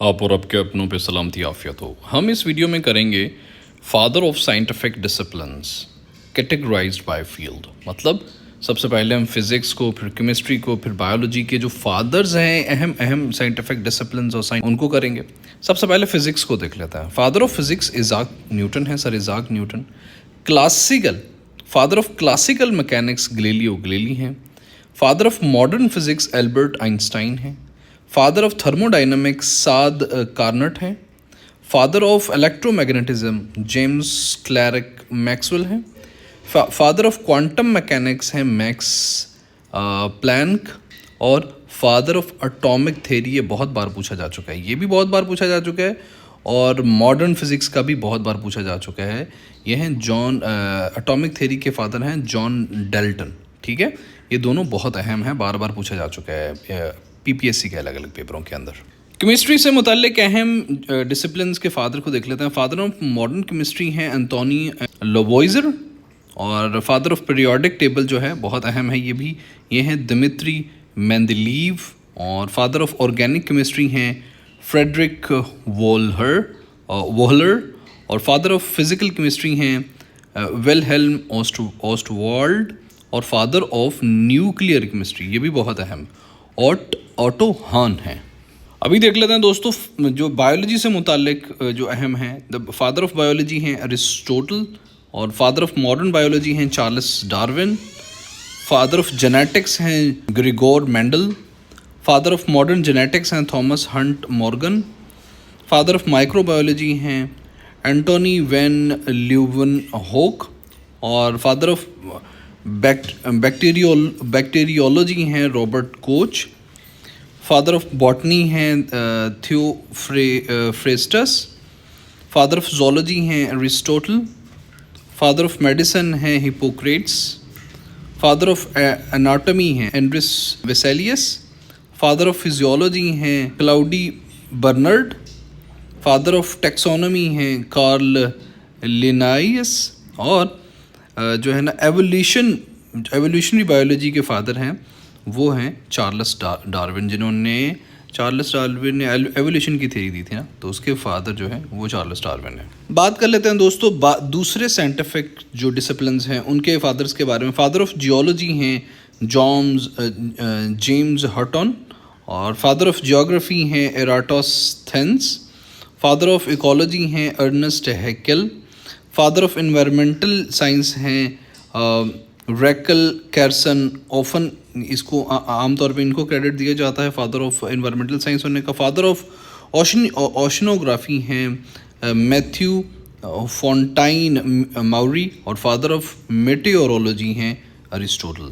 आप और आपके अपनों पे सलामती आफियत हो। हम इस वीडियो में करेंगे father of scientific disciplines categorised by field. मतलब सबसे पहले हम फिज़िक्स को, फिर केमिस्ट्री को, फिर बायोलॉजी के जो फादर्स हैं अहम अहम साइंटिफिक डिसिप्लिन्स और साइंस, उनको करेंगे। सबसे पहले फिज़िक्स को देख लेते हैं। Father of physics Isaac Newton है, sir Isaac Newton. Father of classical mechanics Galileo Galilei हैं। Father of modern physics Albert Einstein हैं। Father of thermodynamics Sadi Carnot हैं। Father of electromagnetism James Clerk Maxwell हैं। Father of quantum mechanics हैं Max Planck. और father of atomic theory, ये बहुत बार पूछा जा चुका है, ये भी बहुत बार पूछा जा चुका है, और मॉडर्न फिज़िक्स का भी बहुत बार पूछा जा चुका है। ये हैं जॉन, एटॉमिक थ्योरी के फादर हैं जॉन डाल्टन। ठीक है, ये दोनों बहुत अहम हैं, बार बार पूछा जा चुका है पीपीएससी के अलग अलग पेपरों के अंदर। केमिस्ट्री से मुताल्लिक अहम डिसिप्लिन्स के फादर को देख लेते हैं। फादर ऑफ मॉडर्न केमिस्ट्री हैं एंटोनी लावोइजर। और फादर ऑफ पीरियोडिक टेबल जो है बहुत अहम है, ये हैं दिमित्री मेंडलीव। और फादर ऑफ ऑर्गेनिक केमिस्ट्री हैं फ्रेडरिक वोहलर। और फादर ऑफ फिजिकल केमिस्ट्री हैं विल्हेल्म ऑस्टवाल्ड। और फादर ऑफ न्यूक्लियर केमिस्ट्री, ये भी बहुत अहम, ऑटो हान हैं। अभी देख लेते हैं दोस्तों जो बायोलॉजी से मुताल्लिक जो अहम हैं। द फादर ऑफ बायोलॉजी हैं अरिस्टोटल। और फादर ऑफ मॉडर्न बायोलॉजी हैं Charles Darwin. Father of genetics हैं Gregor Mendel. Father of modern genetics हैं Thomas Hunt Morgan. Father of microbiology हैं एंटोनी वैन ल्यूवेनहोक। और फादर ऑफ बैक्टीरियोलॉजी हैं Robert Koch. Father of botany हैं Theophrastus. Father of zoology हैं Aristotle. Father of medicine हैं Hippocrates. Father of anatomy हैं Andreas Vesalius. Father of physiology हैं cloudy Bernard. Father of taxonomy हैं Karl लिनाइस। और जो है ना एवोल्यूशनरी बायोलॉजी के फादर हैं वो हैं चार्ल्स डार्विन। चार्ल्स डार्विन ने एवोल्यूशन की थ्योरी दी थी ना, तो उसके फादर जो है वो चार्ल्स डार्विन है। बात कर लेते हैं दोस्तों दूसरे साइंटिफिक जो डिसिप्लिन्स हैं उनके फादर्स के बारे में। फादर ऑफ जियोलॉजी हैं जेम्स हटन। और फादर ऑफ जियोग्राफी हैं एराटोस्थेनेस। फादर ऑफ इकोलॉजी हैं Ernest Haeckel. Father of environmental science हैं रैकल कैरसन। ऑफन इसको आमतौर पे इनको क्रेडिट दिया जाता है फादर ऑफ इन्वायरमेंटल साइंस होने का। फादर ऑफ ओशनोग्राफी हैं मैथ्यू फॉन्टाइन माउरी। और फादर ऑफ मेटेओरोलॉजी हैं अरिस्टोटल।